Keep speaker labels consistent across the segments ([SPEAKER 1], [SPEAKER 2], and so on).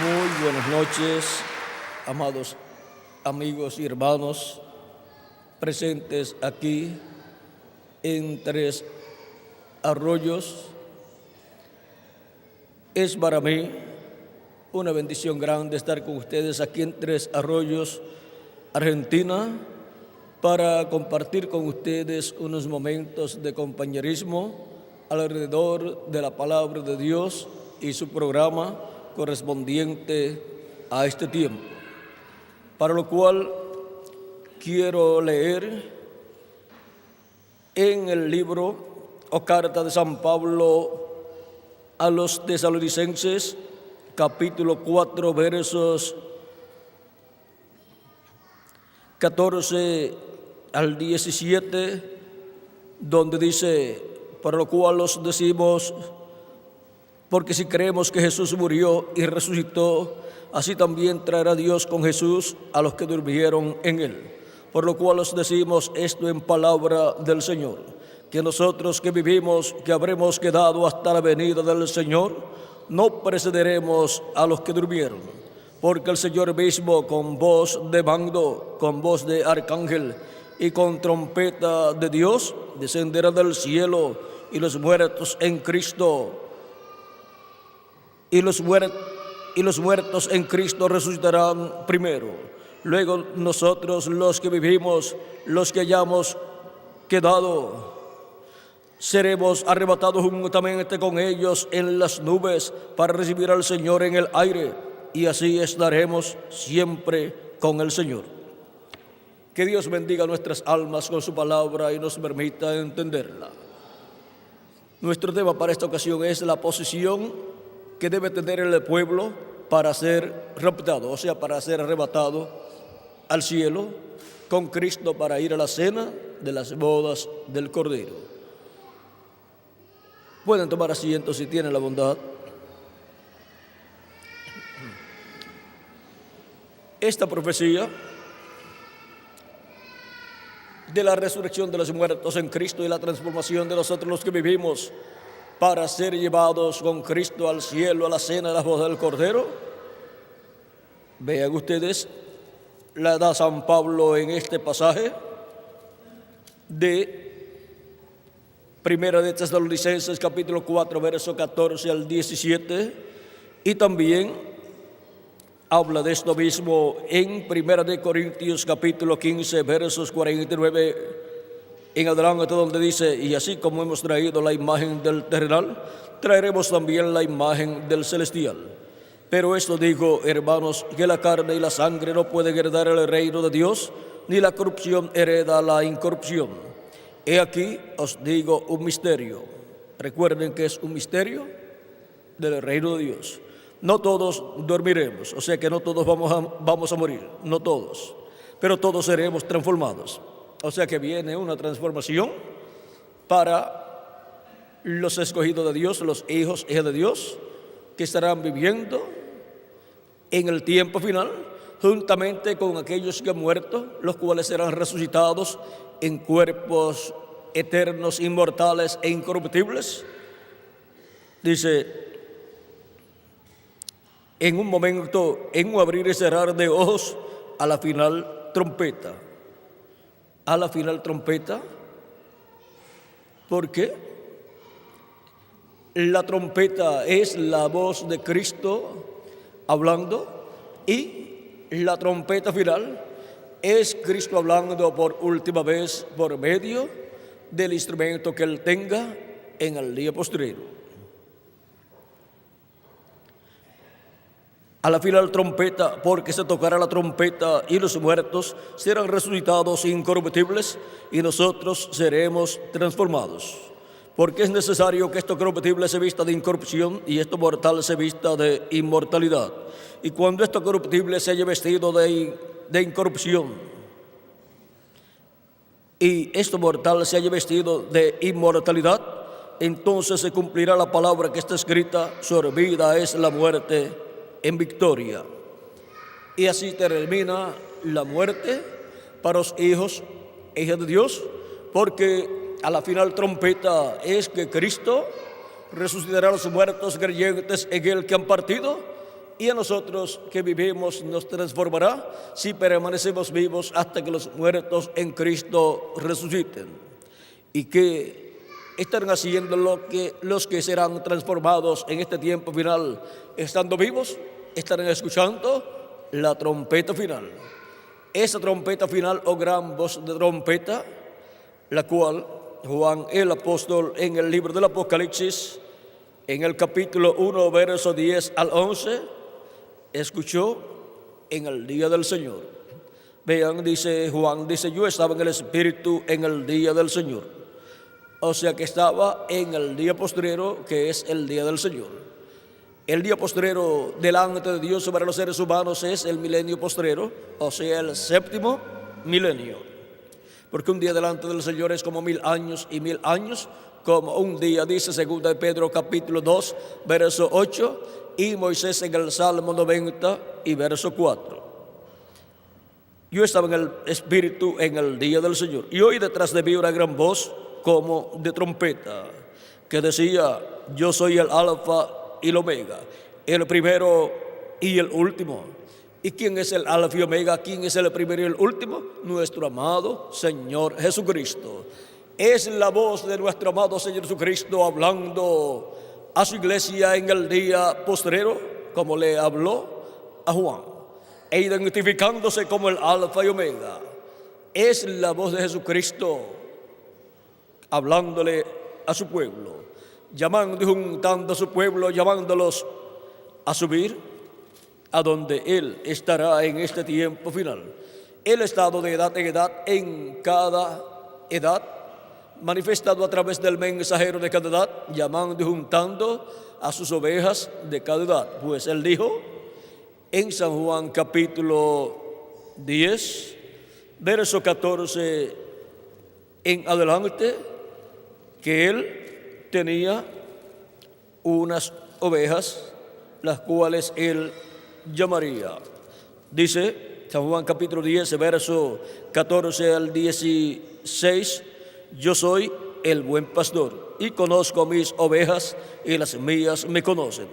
[SPEAKER 1] Muy buenas noches, amados amigos y hermanos presentes aquí en Tres Arroyos. Es para mí una bendición grande estar con ustedes aquí en Tres Arroyos, Argentina, para compartir con ustedes unos momentos de compañerismo alrededor de la palabra de Dios y su programa correspondiente a este tiempo. Para lo cual quiero leer en el libro o carta de San Pablo a los Tesalonicenses, capítulo 4, versos 14 al 17, donde dice: para lo cual os decimos, porque si creemos que Jesús murió y resucitó, así también traerá Dios con Jesús a los que durmieron en él. Por lo cual os decimos esto en palabra del Señor, que nosotros que vivimos, que habremos quedado hasta la venida del Señor, no precederemos a los que durmieron. Porque el Señor mismo, con voz de mando, con voz de arcángel y con trompeta de Dios, descenderá del cielo, y los muertos en Cristo y los muertos en Cristo resucitarán primero. Luego nosotros, los que vivimos, los que hayamos quedado, seremos arrebatados juntamente con ellos en las nubes para recibir al Señor en el aire, y así estaremos siempre con el Señor. Que Dios bendiga nuestras almas con su palabra y nos permita entenderla. Nuestro tema para esta ocasión es la posición que debe tener el pueblo para ser raptado, o sea, para ser arrebatado al cielo con Cristo para ir a la cena de las bodas del Cordero. Pueden tomar asiento si tienen la bondad. Esta profecía de la resurrección de los muertos en Cristo y la transformación de nosotros los que vivimos para ser llevados con Cristo al cielo, a la cena de las bodas del Cordero, vean ustedes, la da San Pablo en este pasaje de Primera de Tesalonicenses, capítulo 4, verso 14 al 17, y también habla de esto mismo en Primera de Corintios, capítulo 15, versos 49 en adelante, donde dice: y así como hemos traído la imagen del terrenal, traeremos también la imagen del celestial. Pero esto digo, hermanos, que la carne y la sangre no pueden heredar el reino de Dios, ni la corrupción hereda la incorrupción. He aquí os digo un misterio. Recuerden que es un misterio del reino de Dios. No todos dormiremos, o sea que no todos vamos a morir, no todos, pero todos seremos transformados. O sea que viene una transformación para los escogidos de Dios, los hijos e hijas de Dios, que estarán viviendo en el tiempo final, juntamente con aquellos que han muerto, los cuales serán resucitados en cuerpos eternos, inmortales e incorruptibles. Dice: en un momento, en un abrir y cerrar de ojos, a la final trompeta. A la final trompeta, porque la trompeta es la voz de Cristo hablando, y la trompeta final es Cristo hablando por última vez por medio del instrumento que Él tenga en el día postrero. A la final trompeta, porque se tocará la trompeta y los muertos serán resucitados incorruptibles y nosotros seremos transformados. Porque es necesario que esto corruptible se vista de incorrupción y esto mortal se vista de inmortalidad. Y cuando esto corruptible se haya vestido de incorrupción y esto mortal se haya vestido de inmortalidad, entonces se cumplirá la palabra que está escrita: sorbida es la muerte en victoria. Y así termina la muerte para los hijos e hijas de Dios, porque a la final trompeta es que Cristo resucitará a los muertos creyentes en Él que han partido, y a nosotros que vivimos nos transformará si permanecemos vivos hasta que los muertos en Cristo resuciten. ¿Y qué estarán haciendo los que serán transformados en este tiempo final? Estando vivos, estarán escuchando la trompeta final. Esa trompeta final o gran voz de trompeta, la cual Juan el apóstol en el libro del Apocalipsis, en el capítulo 1, verso 10 al 11, escuchó en el día del Señor. Vean, dice Juan, dice, yo estaba en el Espíritu en el día del Señor. O sea que estaba en el día postrero, que es el día del Señor. El día postrero delante de Dios para los seres humanos es el milenio postrero, o sea, el séptimo milenio. Porque un día delante del Señor es como 1000 años y 1000 años como un día, dice 2 de Pedro capítulo 2, verso 8, y Moisés en el Salmo 90 y verso 4. Yo estaba en el Espíritu en el día del Señor, y oí detrás de mí una gran voz como de trompeta, que decía, yo soy el Alfa y el Omega, el primero y el último. ¿Y quién es el Alfa y Omega? ¿Quién es el primero y el último? Nuestro amado Señor Jesucristo. Es la voz de nuestro amado Señor Jesucristo hablando a su iglesia en el día postrero, como le habló a Juan, e identificándose como el Alfa y Omega. Es la voz de Jesucristo hablándole a su pueblo, llamando y juntando a su pueblo, llamándolos a subir a donde Él estará en este tiempo final. El estado de edad en edad, en cada edad, manifestado a través del mensajero de cada edad, llamando y juntando a sus ovejas de cada edad. Pues Él dijo en San Juan capítulo 10, verso 14 en adelante, que Él tenía unas ovejas, las cuales Él llamaría. Dice San Juan capítulo 10, verso 14 al 16, yo soy el buen pastor y conozco a mis ovejas y las mías me conocen.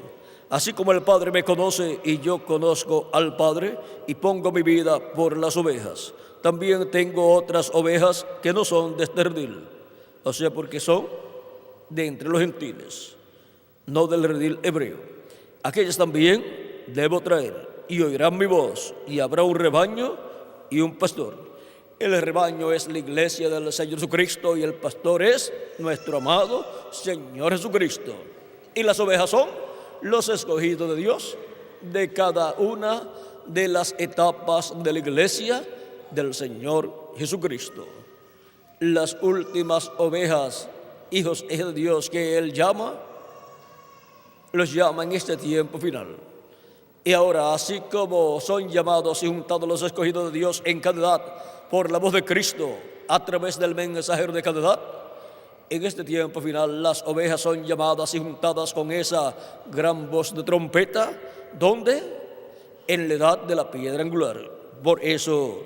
[SPEAKER 1] Así como el Padre me conoce y yo conozco al Padre y pongo mi vida por las ovejas. También tengo otras ovejas que no son de este redil, o sea, porque son de entre los gentiles, no del redil hebreo. Aquellas también debo traer, y oirán mi voz, y habrá un rebaño y un pastor. El rebaño es la iglesia del Señor Jesucristo, y el pastor es nuestro amado Señor Jesucristo. Y las ovejas son los escogidos de Dios de cada una de las etapas de la iglesia del Señor Jesucristo. Las últimas ovejas, hijos de Dios que Él llama, los llama en este tiempo final. Y ahora, así como son llamados y juntados los escogidos de Dios en cada edad por la voz de Cristo a través del mensajero de cada edad, en este tiempo final las ovejas son llamadas y juntadas con esa gran voz de trompeta. ¿Dónde? En la edad de la piedra angular. Por eso,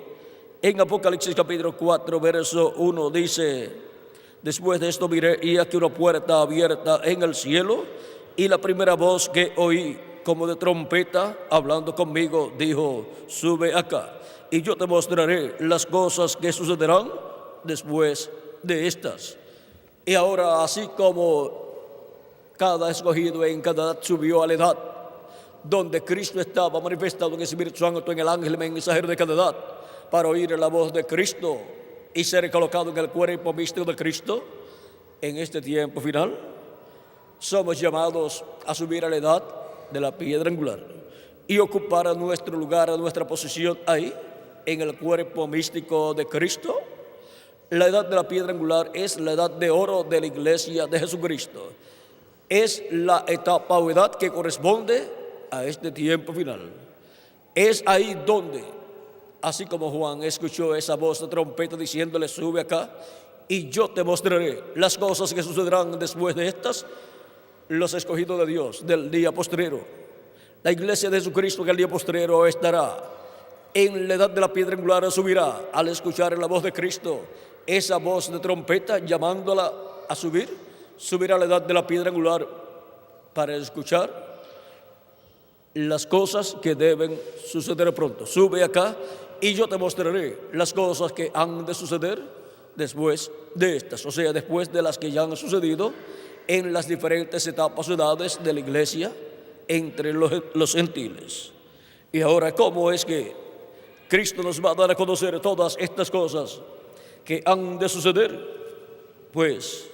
[SPEAKER 1] en Apocalipsis capítulo 4, verso 1 dice, después de esto miré y aquí una puerta abierta en el cielo, y la primera voz que oí como de trompeta, hablando conmigo, dijo, sube acá, y yo te mostraré las cosas que sucederán después de estas. Y ahora, así como cada escogido en cada edad subió a la edad donde Cristo estaba manifestado en el Espíritu Santo, en el ángel mensajero de cada edad, para oír la voz de Cristo y ser colocado en el cuerpo místico de Cristo, en este tiempo final, somos llamados a subir a la edad de la piedra angular y ocupar a nuestro lugar, a nuestra posición ahí, en el cuerpo místico de Cristo. La edad de la piedra angular es la edad de oro de la iglesia de Jesucristo. Es la etapa o edad que corresponde a este tiempo final. Es ahí donde, así como Juan escuchó esa voz de trompeta diciéndole, sube acá y yo te mostraré las cosas que sucederán después de estas, los escogidos de Dios del día postrero. La iglesia de Jesucristo en el día postrero estará en la edad de la piedra angular, subirá al escuchar la voz de Cristo, esa voz de trompeta llamándola a subir, subirá a la edad de la piedra angular para escuchar las cosas que deben suceder pronto. Sube acá y yo te mostraré las cosas que han de suceder después de estas, o sea, después de las que ya han sucedido en las diferentes etapas o edades de la iglesia entre los gentiles. Y ahora, ¿cómo es que Cristo nos va a dar a conocer todas estas cosas que han de suceder? Pues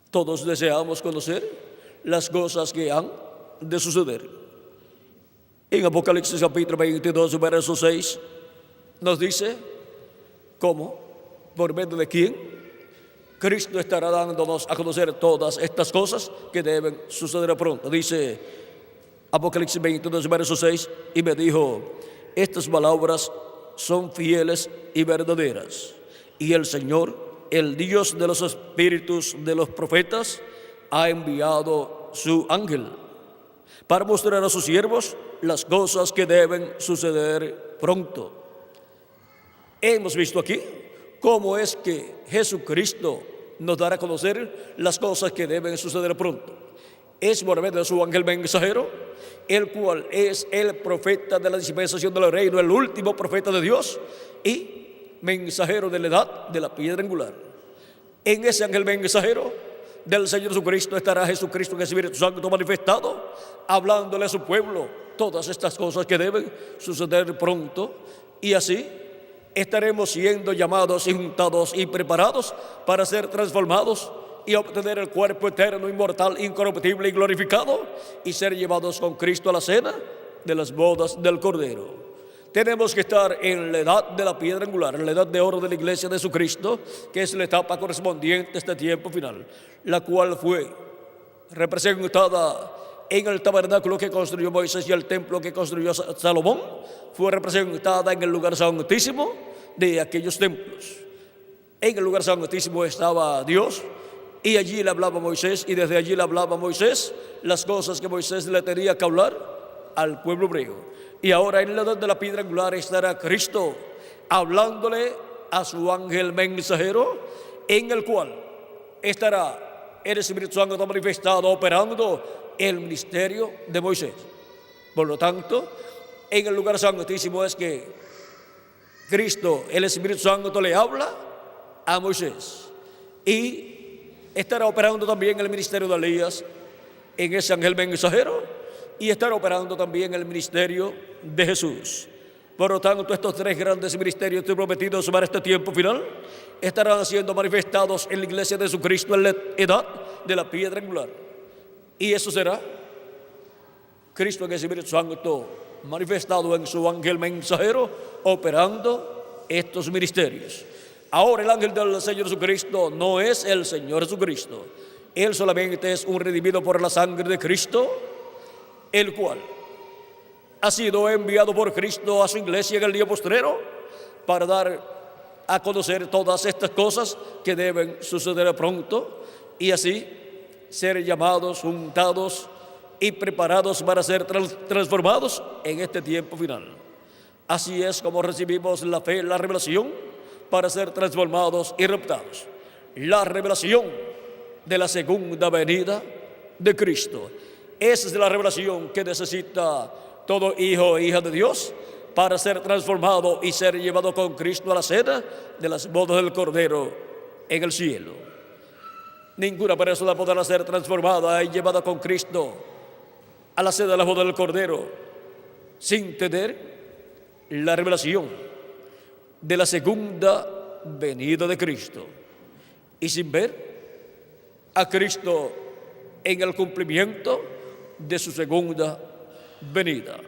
[SPEAKER 1] todos deseamos conocer las cosas que han de suceder. En Apocalipsis capítulo 22, verso 6, nos dice cómo, por medio de quién, Cristo estará dándonos a conocer todas estas cosas que deben suceder pronto. Dice Apocalipsis 22, verso 6, y me dijo, estas palabras son fieles y verdaderas. Y el Señor, el Dios de los espíritus de los profetas, ha enviado su ángel para mostrar a sus siervos las cosas que deben suceder pronto. Hemos visto aquí cómo es que Jesucristo nos dará a conocer las cosas que deben suceder pronto. Es por medio de su ángel mensajero, el cual es el profeta de la dispensación del reino, el último profeta de Dios y mensajero de la edad de la piedra angular. En ese ángel mensajero del Señor Jesucristo estará Jesucristo en el Espíritu Santo manifestado, hablándole a su pueblo todas estas cosas que deben suceder pronto, y así estaremos siendo llamados y juntados y preparados para ser transformados y obtener el cuerpo eterno, inmortal, incorruptible y glorificado, y ser llevados con Cristo a la cena de las bodas del Cordero. Tenemos que estar en la edad de la piedra angular, en la edad de oro de la iglesia de Jesucristo, que es la etapa correspondiente a este tiempo final, la cual fue representada en el tabernáculo que construyó Moisés y el templo que construyó Salomón, fue representada en el lugar santísimo de aquellos templos. En el lugar santísimo estaba Dios, y allí le hablaba Moisés, y desde allí le hablaba Moisés las cosas que Moisés le tenía que hablar al pueblo hebreo. Y ahora en la edad de la piedra angular estará Cristo hablándole a su ángel mensajero, en el cual estará el Espíritu Santo manifestado, operando el ministerio de Moisés. Por lo tanto, en el lugar santísimo es que Cristo, el Espíritu Santo, le habla a Moisés, y estará operando también el ministerio de Elías en ese ángel mensajero, y estará operando también el ministerio de Jesús. Por lo tanto, estos tres grandes ministerios prometidos para este tiempo final estarán siendo manifestados en la iglesia de Jesucristo en la edad de la piedra angular. Y eso será Cristo en el Espíritu Santo manifestado en su ángel mensajero, operando estos ministerios. Ahora el ángel del Señor Jesucristo no es el Señor Jesucristo. Él solamente es un redimido por la sangre de Cristo, el cual ha sido enviado por Cristo a su iglesia en el día postrero para dar a conocer todas estas cosas que deben suceder pronto, y así ser llamados, juntados y preparados para ser transformados en este tiempo final. Así es como recibimos la fe, la revelación, para ser transformados y raptados. La revelación de la segunda venida de Cristo. Esa es la revelación que necesita todo hijo e hija de Dios para ser transformado y ser llevado con Cristo a la cena de las bodas del Cordero en el cielo. Ninguna persona podrá ser transformada y llevada con Cristo a la cena de las bodas del Cordero sin tener la revelación de la segunda venida de Cristo, y sin ver a Cristo en el cumplimiento de su segunda venida.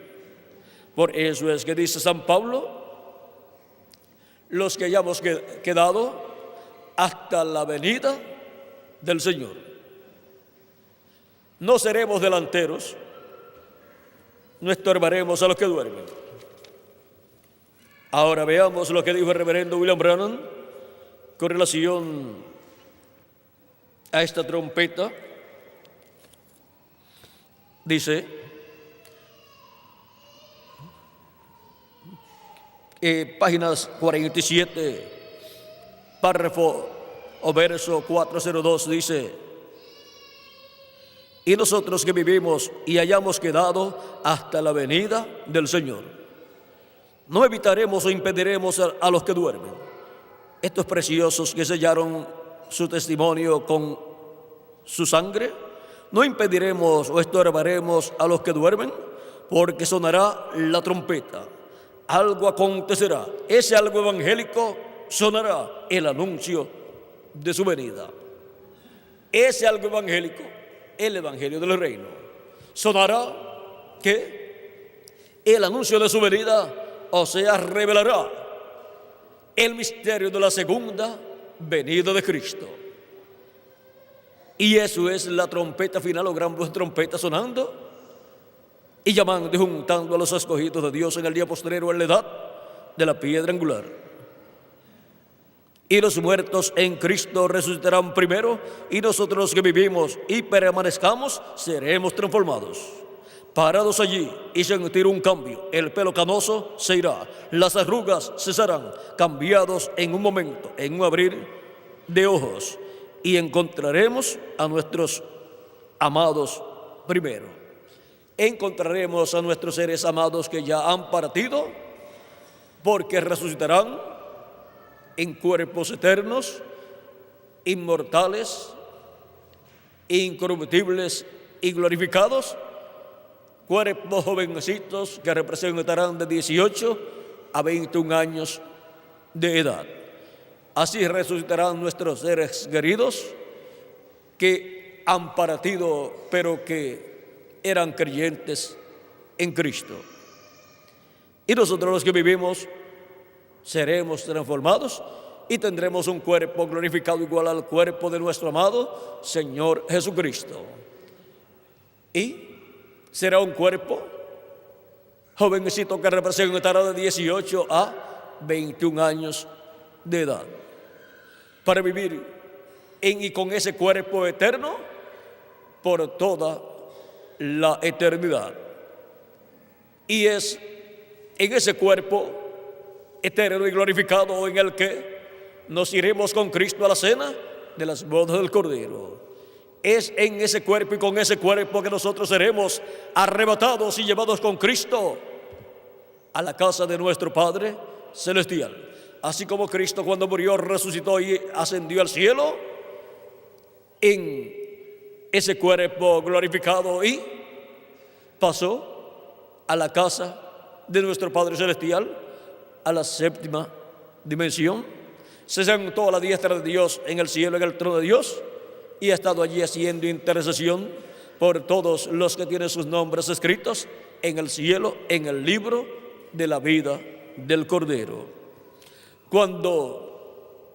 [SPEAKER 1] Por eso es que dice San Pablo: los que hayamos quedado hasta la venida del Señor. No seremos delanteros, no estorbaremos a los que duermen. Ahora veamos lo que dijo el reverendo William Branham con relación a esta trompeta. Dice, páginas 47, párrafo o verso 402, dice: y nosotros que vivimos y hayamos quedado hasta la venida del Señor. No evitaremos o impediremos a los que duermen. Estos preciosos que sellaron su testimonio con su sangre, no impediremos o estorbaremos a los que duermen, porque sonará la trompeta. Algo acontecerá. Ese algo evangélico sonará, el anuncio de su venida. Ese algo evangélico, el evangelio del reino. Sonará que el anuncio de su venida, o sea, revelará el misterio de la segunda venida de Cristo. Y eso es la trompeta final o gran voz de trompeta sonando y llamando y juntando a los escogidos de Dios en el día postrero, en la edad de la piedra angular. Y los muertos en Cristo resucitarán primero, y nosotros los que vivimos y permanezcamos seremos transformados. Parados allí y sentir un cambio, el pelo canoso se irá, las arrugas cesarán, cambiados en un momento, en un abrir de ojos, y encontraremos a nuestros amados primero. Encontraremos a nuestros seres amados que ya han partido, porque resucitarán en cuerpos eternos, inmortales, incorruptibles y glorificados, cuerpos jovencitos que representarán de 18 a 21 años de edad. Así resucitarán nuestros seres queridos que han partido, pero que eran creyentes en Cristo. Y nosotros los que vivimos seremos transformados y tendremos un cuerpo glorificado igual al cuerpo de nuestro amado Señor Jesucristo. Y será un cuerpo jovencito que representará de 18 a 21 años de edad, para vivir en y con ese cuerpo eterno por toda la eternidad. Y es en ese cuerpo eterno y glorificado en el que nos iremos con Cristo a la cena de las bodas del Cordero. Es en ese cuerpo y con ese cuerpo que nosotros seremos arrebatados y llevados con Cristo a la casa de nuestro Padre Celestial. Así como Cristo, cuando murió, resucitó y ascendió al cielo, en ese cuerpo glorificado, y pasó a la casa de nuestro Padre Celestial, a la séptima dimensión, se sentó a la diestra de Dios en el cielo, en el trono de Dios, y ha estado allí haciendo intercesión por todos los que tienen sus nombres escritos en el cielo, en el libro de la vida del Cordero. Cuando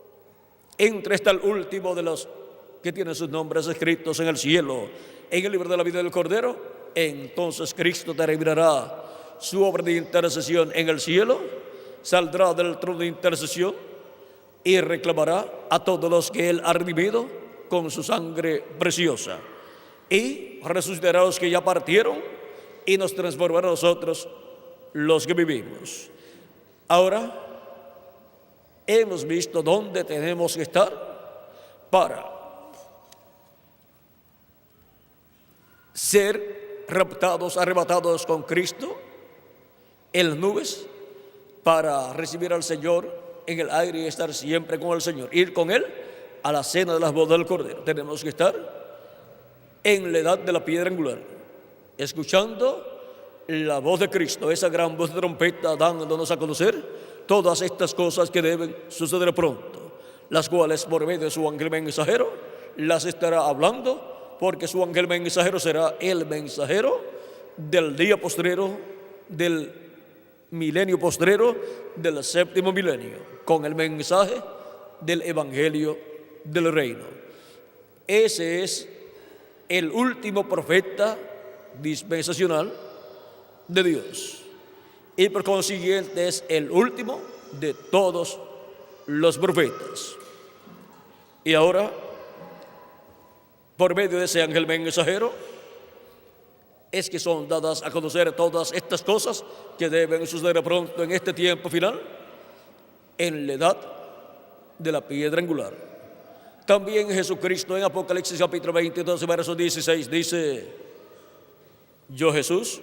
[SPEAKER 1] entre está el último de los que tienen sus nombres escritos en el cielo, en el libro de la vida del Cordero, entonces Cristo terminará su obra de intercesión en el cielo, saldrá del trono de intercesión y reclamará a todos los que Él ha redimido con su sangre preciosa, y resucitará a los que ya partieron y nos transformará a nosotros los que vivimos. Ahora hemos visto dónde tenemos que estar para ser raptados, arrebatados con Cristo en las nubes, para recibir al Señor en el aire y estar siempre con el Señor, ir con Él a la cena de las bodas del Cordero. Tenemos que estar en la edad de la piedra angular, escuchando la voz de Cristo, esa gran voz de trompeta, dándonos a conocer todas estas cosas que deben suceder pronto, las cuales por medio de su ángel mensajero las estará hablando, porque su ángel mensajero será el mensajero del día postrero, del milenio postrero, del séptimo milenio, con el mensaje del evangelio del reino. Ese es el último profeta dispensacional de Dios, y por consiguiente es el último de todos los profetas. Y ahora, por medio de ese ángel mensajero, es que son dadas a conocer todas estas cosas que deben suceder pronto en este tiempo final, en la edad de la piedra angular. También Jesucristo en Apocalipsis capítulo 22, verso 16 dice: yo Jesús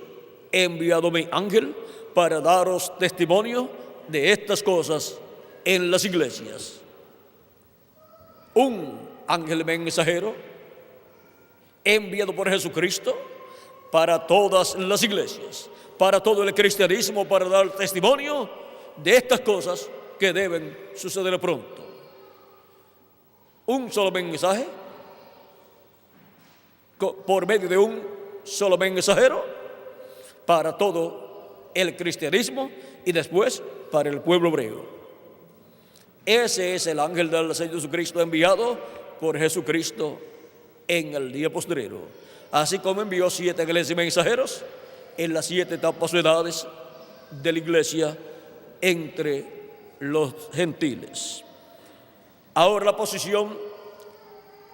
[SPEAKER 1] he enviado mi ángel para daros testimonio de estas cosas en las iglesias. Un ángel mensajero enviado por Jesucristo para todas las iglesias, para todo el cristianismo, para dar testimonio de estas cosas que deben suceder pronto. Un solo mensaje, por medio de un solo mensajero, para todo el cristianismo y después para el pueblo hebreo. Ese es el ángel del Señor Jesucristo enviado por Jesucristo en el día postrero. Así como envió 7 ángeles y mensajeros en las 7 etapas o edades de la iglesia entre los gentiles. Ahora la posición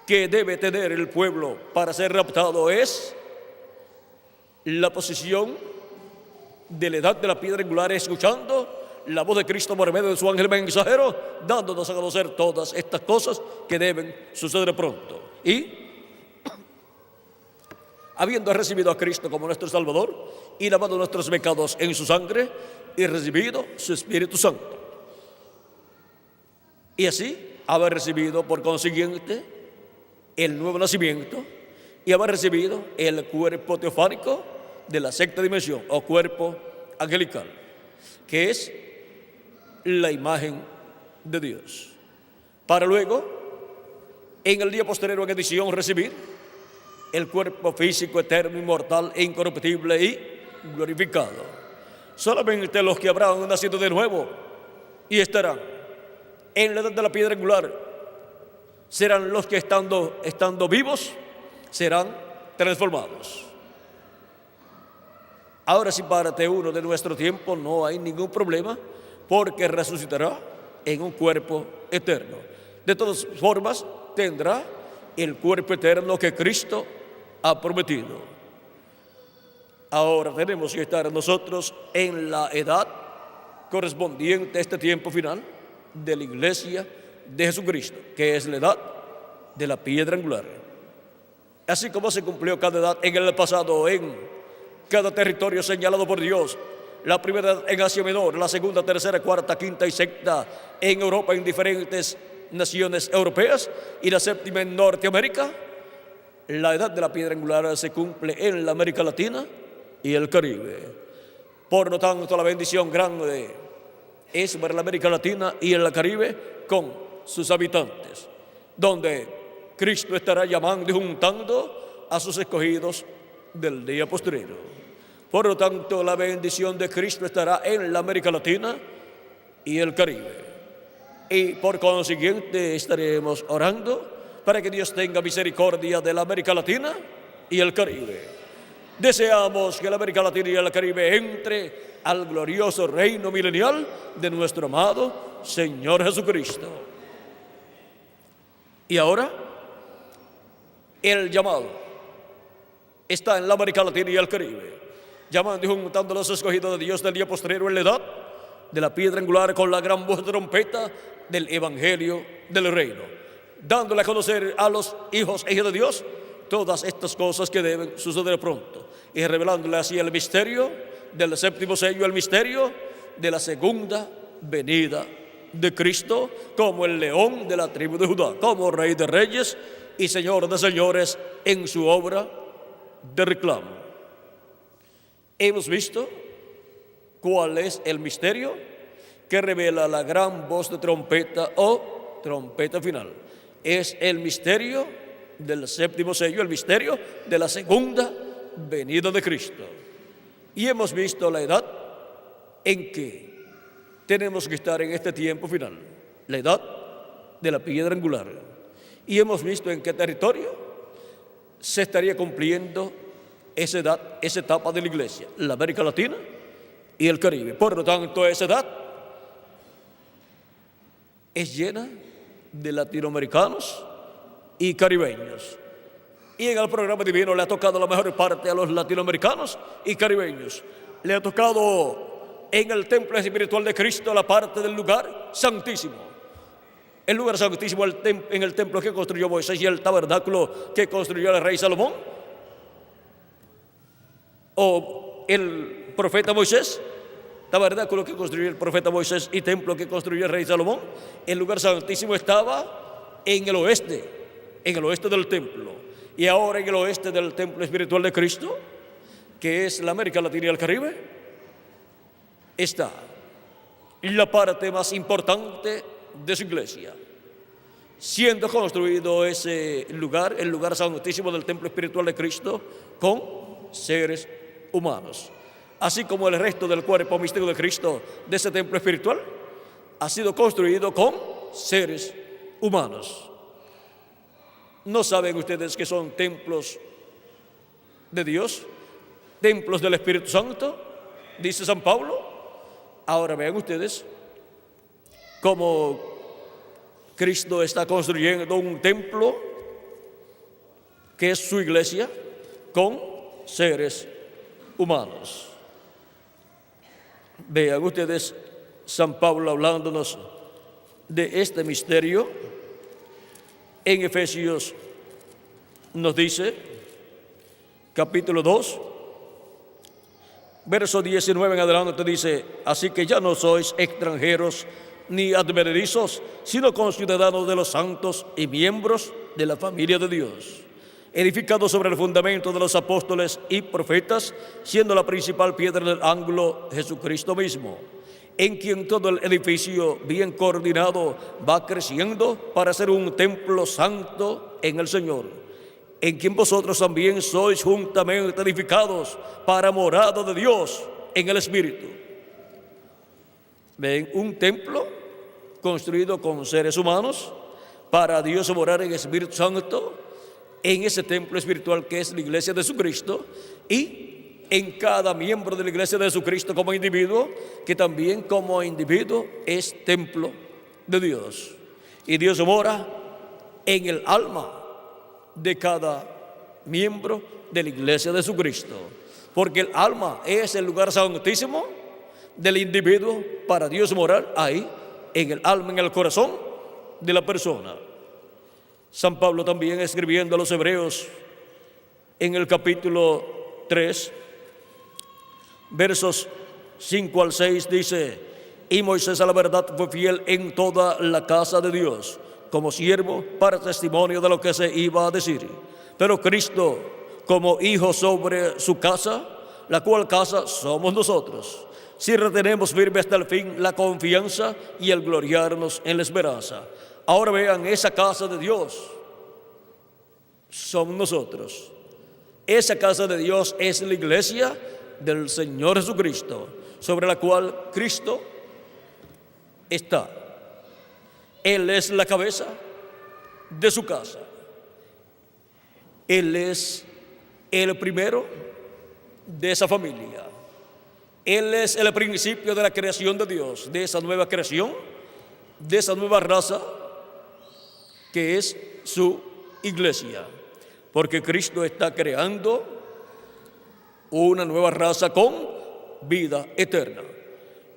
[SPEAKER 1] que debe tener el pueblo para ser raptado es la posición de la edad de la piedra angular, escuchando la voz de Cristo por medio de su ángel mensajero, dándonos a conocer todas estas cosas que deben suceder pronto. Y habiendo recibido a Cristo como nuestro Salvador y lavado nuestros pecados en su sangre y recibido su Espíritu Santo. Y así haber recibido por consiguiente el nuevo nacimiento y haber recibido el cuerpo teofánico de la sexta dimensión o cuerpo angelical, que es la imagen de Dios, para luego en el día posterior en edición recibir el cuerpo físico eterno, inmortal e incorruptible y glorificado. Solamente los que habrán nacido de nuevo y estarán en la edad de la piedra angular serán los que estando vivos serán transformados. Ahora si parte uno de nuestro tiempo no hay ningún problema, porque resucitará en un cuerpo eterno. De todas formas tendrá el cuerpo eterno que Cristo ha prometido. Ahora tenemos que estar nosotros en la edad correspondiente a este tiempo final de la iglesia de Jesucristo, que es la edad de la piedra angular. Así como se cumplió cada edad en el pasado en cada territorio señalado por Dios, la primera edad en Asia Menor, la segunda, tercera, cuarta, quinta y sexta en Europa, en diferentes naciones europeas, y la séptima en Norteamérica, la edad de la piedra angular se cumple en la América Latina y el Caribe. Por lo tanto, la bendición grande es para la América Latina y el Caribe con sus habitantes, donde Cristo estará llamando y juntando a sus escogidos del día postrero. Por lo tanto, la bendición de Cristo estará en la América Latina y el Caribe. Y por consiguiente estaremos orando para que Dios tenga misericordia de la América Latina y el Caribe. Deseamos que la América Latina y el Caribe entre al glorioso reino milenial de nuestro amado Señor Jesucristo. Y ahora, el llamado está en la América Latina y el Caribe, llamando y juntando a los escogidos de Dios del día postrero en la edad de la piedra angular con la gran voz de trompeta del Evangelio del Reino, dándole a conocer a los hijos e hijas de Dios todas estas cosas que deben suceder pronto, y revelándole así el misterio del séptimo sello, el misterio de la segunda venida de Cristo, como el león de la tribu de Judá, como Rey de reyes y Señor de señores en su obra de reclamo. Hemos visto cuál es el misterio que revela la gran voz de trompeta o trompeta final. Es el misterio del séptimo sello, el misterio de la segunda venida de Cristo. Y hemos visto la edad en que tenemos que estar en este tiempo final, la edad de la piedra angular. Y hemos visto en qué territorio se estaría cumpliendo esa edad, esa etapa de la iglesia, la América Latina y el Caribe. Por lo tanto, esa edad es llena de latinoamericanos y caribeños. Y en el programa divino le ha tocado la mejor parte a los latinoamericanos y caribeños. Le ha tocado en el templo espiritual de Cristo la parte del lugar santísimo, el lugar santísimo en el templo que construyó Moisés y el tabernáculo que construyó el rey Salomón, o el profeta Moisés, tabernáculo que construyó el profeta Moisés y templo que construyó el rey Salomón. El lugar santísimo estaba en el oeste del templo, y ahora en el oeste del templo espiritual de Cristo, que es la América Latina y el Caribe, está la parte más importante de su iglesia, siendo construido ese lugar, el lugar santísimo del templo espiritual de Cristo, con seres humanos. Así como el resto del cuerpo místico de Cristo, de ese templo espiritual, ha sido construido con seres humanos. ¿No saben ustedes que son templos de Dios? Templos del Espíritu Santo, dice San Pablo. Ahora vean ustedes cómo Cristo está construyendo un templo que es su iglesia con seres humanos. Vean ustedes San Pablo hablándonos de este misterio. En Efesios nos dice, capítulo 2, verso 19 en adelante, dice: así que ya no sois extranjeros ni advenedizos, sino conciudadanos de los santos y miembros de la familia de Dios, edificados sobre el fundamento de los apóstoles y profetas, siendo la principal piedra del ángulo Jesucristo mismo, en quien todo el edificio bien coordinado va creciendo para ser un templo santo en el Señor, en quien vosotros también sois juntamente edificados para morada de Dios en el Espíritu. Ven, un templo construido con seres humanos para Dios morar en Espíritu Santo, en ese templo espiritual que es la iglesia de Jesucristo, y en cada miembro de la iglesia de Jesucristo como individuo, que también como individuo es templo de Dios. Y Dios mora en el alma de cada miembro de la iglesia de Jesucristo, porque el alma es el lugar santísimo del individuo para Dios morar ahí, en el alma, en el corazón de la persona. San Pablo también, escribiendo a los hebreos en el capítulo 3, versos 5 al 6, dice: y Moisés a la verdad fue fiel en toda la casa de Dios, como siervo para testimonio de lo que se iba a decir. Pero Cristo como hijo sobre su casa, la cual casa somos nosotros, si retenemos firme hasta el fin la confianza y el gloriarnos en la esperanza. Ahora vean, esa casa de Dios somos nosotros. Esa casa de Dios es la iglesia del Señor Jesucristo, sobre la cual Cristo está. Él es la cabeza de su casa. Él es el primero de esa familia. Él es el principio de la creación de Dios, de esa nueva creación, de esa nueva raza que es su iglesia. Porque Cristo está creando una nueva raza con vida eterna.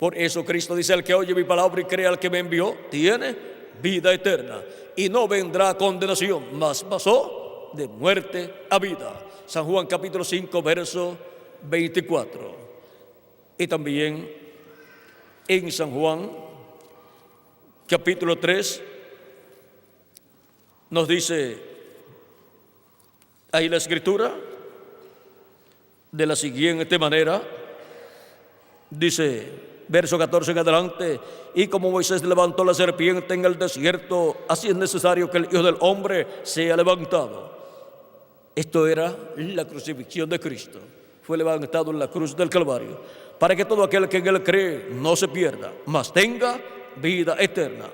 [SPEAKER 1] Por eso Cristo dice: el que oye mi palabra y cree al que me envió, tiene vida eterna, y no vendrá condenación, mas pasó de muerte a vida. San Juan capítulo 5, verso 24. Y también en San Juan capítulo 3 nos dice ahí la Escritura de la siguiente manera. Dice, verso 14 en adelante: y como Moisés levantó la serpiente en el desierto, así es necesario que el Hijo del Hombre sea levantado. Esto era la crucifixión de Cristo. Fue levantado en la cruz del Calvario, para que todo aquel que en él cree no se pierda, mas tenga vida eterna.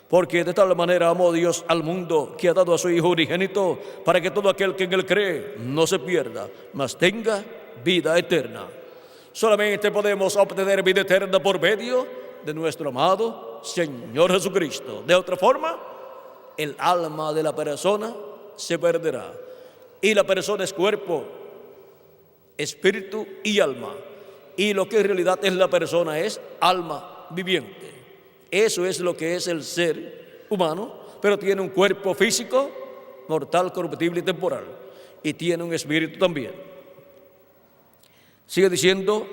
[SPEAKER 1] Porque de tal manera amó Dios al mundo, que ha dado a su Hijo unigénito, para que todo aquel que en él cree no se pierda, mas tenga vida eterna. Solamente podemos obtener vida eterna por medio de nuestro amado Señor Jesucristo. De otra forma, el alma de la persona se perderá. Y la persona es cuerpo, espíritu y alma. Y lo que en realidad es la persona es alma viviente. Eso es lo que es el ser humano, pero tiene un cuerpo físico, mortal, corruptible y temporal. Y tiene un espíritu también. Sigue diciendo,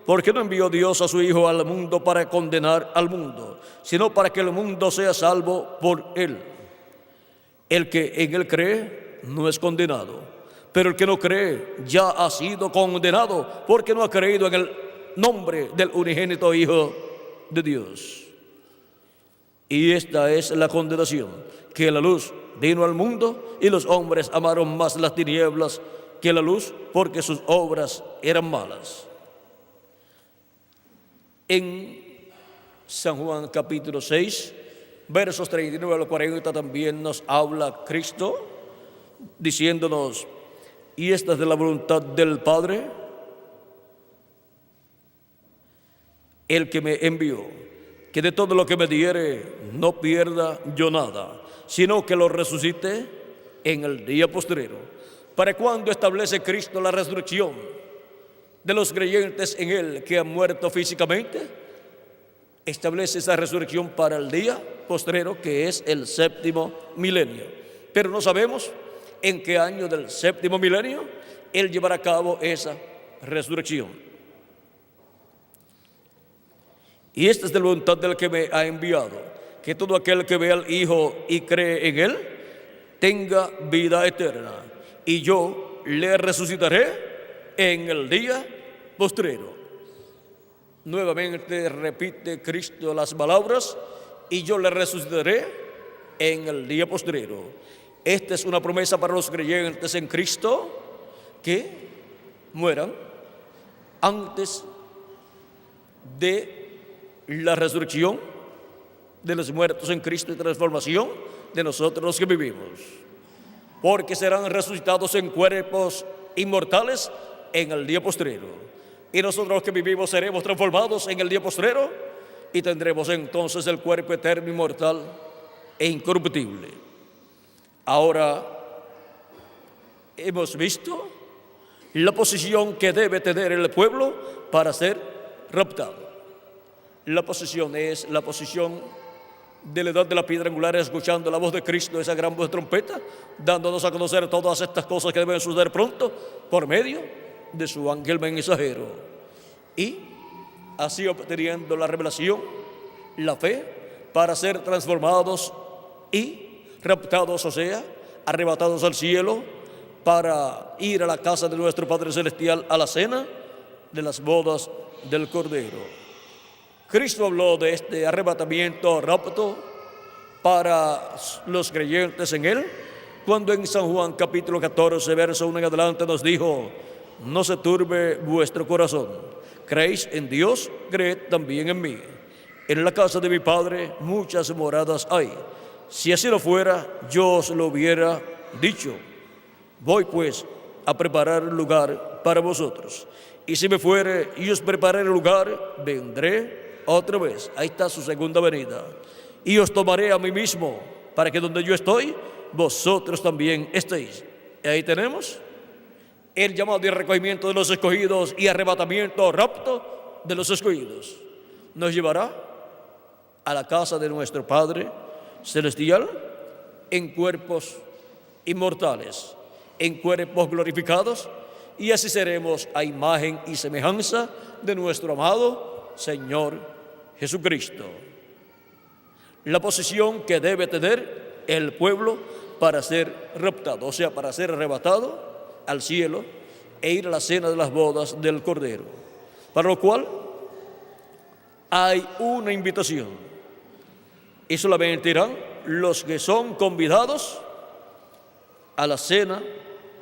[SPEAKER 1] ¿por qué no envió Dios a su Hijo al mundo para condenar al mundo, sino para que el mundo sea salvo por él? El que en él cree no es condenado, pero el que no cree ya ha sido condenado porque no ha creído en el nombre del unigénito Hijo de Dios. Y esta es la condenación, que la luz vino al mundo y los hombres amaron más las tinieblas que la luz porque sus obras eran malas. En San Juan capítulo 6, versos 39 al 40 también nos habla Cristo diciéndonos, y esta es de la voluntad del Padre, el que me envió, que de todo lo que me diere no pierda yo nada, sino que lo resucite en el día postrero. ¿Para cuándo establece Cristo la resurrección de los creyentes en Él que han muerto físicamente? Establece esa resurrección para el día postrero, que es el séptimo milenio. Pero no sabemos en qué año del séptimo milenio Él llevará a cabo esa resurrección. Y esta es de la voluntad del que me ha enviado, que todo aquel que ve al Hijo y cree en Él tenga vida eterna, y yo le resucitaré en el día postrero. Nuevamente repite Cristo las palabras, y yo le resucitaré en el día postrero. Esta es una promesa para los creyentes en Cristo que mueran antes de la resurrección de los muertos en Cristo y transformación de nosotros los que vivimos, porque serán resucitados en cuerpos inmortales en el día postrero, y nosotros los que vivimos seremos transformados en el día postrero y tendremos entonces el cuerpo eterno, inmortal e incorruptible. Ahora hemos visto la posición que debe tener el pueblo para ser raptado. La posición es la posición de la edad de la piedra angular, escuchando la voz de Cristo, esa gran voz de trompeta, dándonos a conocer todas estas cosas que deben suceder pronto por medio de su ángel mensajero. Y así obteniendo la revelación, la fe, para ser transformados y raptados, o sea, arrebatados al cielo, para ir a la casa de nuestro Padre Celestial, a la cena de las bodas del Cordero. Cristo habló de este arrebatamiento, rapto, para los creyentes en Él, cuando en San Juan capítulo 14, verso 1 en adelante nos dijo, no se turbe vuestro corazón, creéis en Dios, creed también en mí. En la casa de mi Padre muchas moradas hay. Si así no fuera, yo os lo hubiera dicho. Voy pues a preparar un lugar para vosotros. Y si me fuere y os prepararé el lugar, vendré otra vez. Ahí está su segunda venida. Y os tomaré a mí mismo, para que donde yo estoy, vosotros también estéis. Y ahí tenemos el llamado y recogimiento de los escogidos y arrebatamiento, rapto de los escogidos. Nos llevará a la casa de nuestro Padre Celestial en cuerpos inmortales, en cuerpos glorificados, y así seremos a imagen y semejanza de nuestro amado Señor Jesucristo. La posición que debe tener el pueblo para ser raptado, o sea, para ser arrebatado al cielo e ir a la cena de las bodas del Cordero, para lo cual hay una invitación, y solamente irán los que son convidados a la cena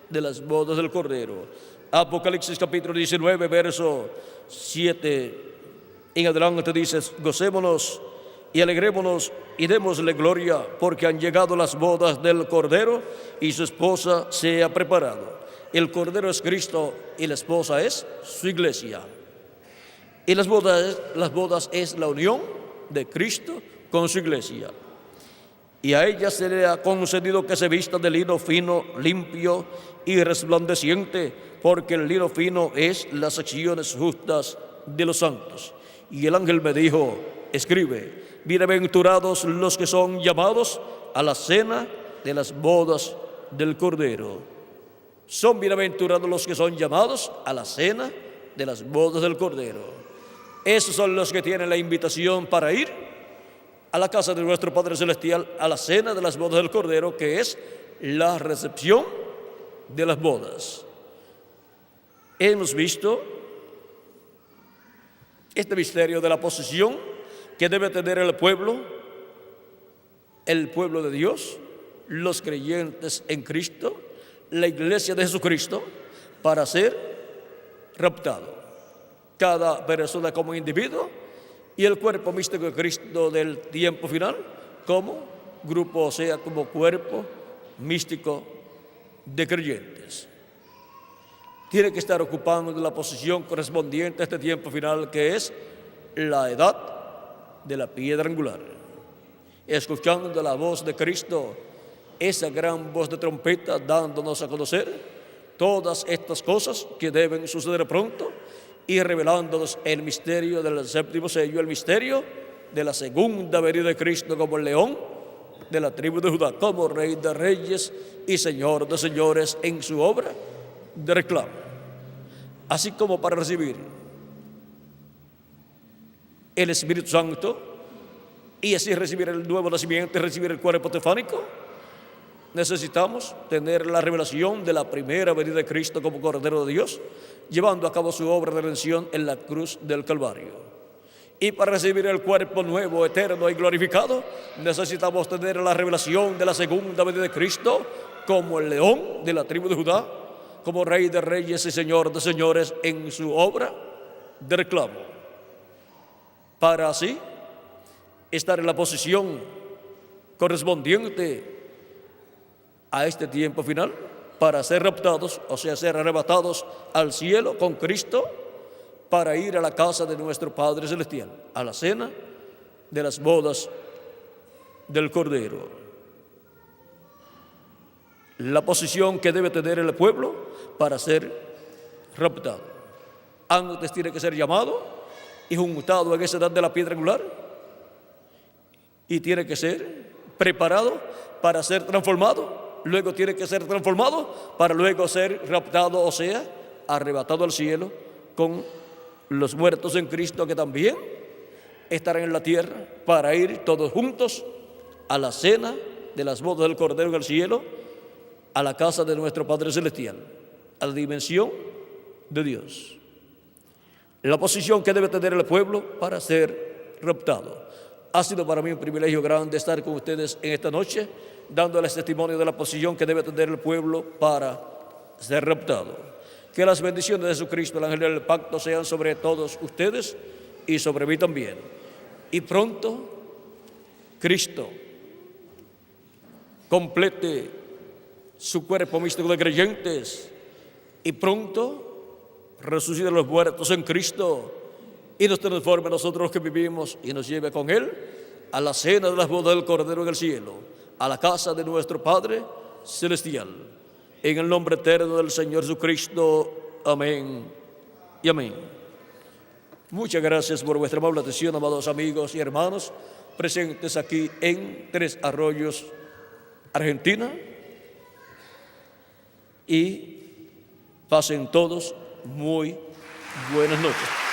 [SPEAKER 1] de las bodas del Cordero. Apocalipsis capítulo 19, verso 7 en adelante dice, gocémonos y alegrémonos y démosle gloria, porque han llegado las bodas del Cordero y su esposa se ha preparado. El Cordero es Cristo y la esposa es su iglesia. Y las bodas es la unión de Cristo con su iglesia. Y a ella se le ha concedido que se vista de lino fino, limpio y resplandeciente, porque el lino fino es las acciones justas de los santos. Y el ángel me dijo, escribe: bienaventurados los que son llamados a la cena de las bodas del Cordero. Son bienaventurados los que son llamados a la cena de las bodas del Cordero. Esos son los que tienen la invitación para ir a la casa de nuestro Padre Celestial, a la cena de las bodas del Cordero, que es la recepción de las bodas. Hemos visto este misterio de la posesión que debe tener el pueblo de Dios, los creyentes en Cristo, la iglesia de Jesucristo, para ser raptado. Cada persona como individuo y el cuerpo místico de Cristo del tiempo final como grupo, o sea, como cuerpo místico de creyentes. Tiene que estar ocupando la posición correspondiente a este tiempo final, que es la edad de la piedra angular, escuchando la voz de Cristo, esa gran voz de trompeta, dándonos a conocer todas estas cosas que deben suceder pronto y revelándonos el misterio del séptimo sello, el misterio de la segunda venida de Cristo como el león de la tribu de Judá, como Rey de reyes y Señor de señores en su obra de reclamo. Así como para recibir el Espíritu Santo y así recibir el nuevo nacimiento y recibir el cuerpo teofánico, necesitamos tener la revelación de la primera venida de Cristo como Cordero de Dios, llevando a cabo su obra de redención en la cruz del Calvario. Y para recibir el cuerpo nuevo, eterno y glorificado, necesitamos tener la revelación de la segunda venida de Cristo como el león de la tribu de Judá, como Rey de reyes y Señor de señores en su obra de reclamo, para así estar en la posición correspondiente a este tiempo final, para ser raptados, o sea, ser arrebatados al cielo con Cristo, para ir a la casa de nuestro Padre Celestial, a la cena de las bodas del Cordero. La posición que debe tener el pueblo para ser raptado. Antes tiene que ser llamado y juntado en esa edad de la piedra angular, y tiene que ser preparado para ser transformado. Luego tiene que ser transformado para luego ser raptado, o sea, arrebatado al cielo con los muertos en Cristo, que también estarán en la tierra, para ir todos juntos a la cena de las bodas del Cordero en el cielo, a la casa de nuestro Padre Celestial, a la dimensión de Dios. La posición que debe tener el pueblo para ser raptado. Ha sido para mí un privilegio grande estar con ustedes en esta noche, dándoles testimonio de la posición que debe tener el pueblo para ser raptado. Que las bendiciones de Jesucristo, el ángel del pacto, sean sobre todos ustedes y sobre mí también. Y pronto Cristo complete su cuerpo místico de creyentes, y pronto resucite a los muertos en Cristo y nos transforme a nosotros los que vivimos y nos lleve con Él a la cena de las bodas del Cordero en el cielo, a la casa de nuestro Padre Celestial. En el nombre eterno del Señor Jesucristo. Amén y amén. Muchas gracias por vuestra amable atención, amados amigos y hermanos presentes aquí en Tres Arroyos, Argentina. Y pasen todos muy buenas noches.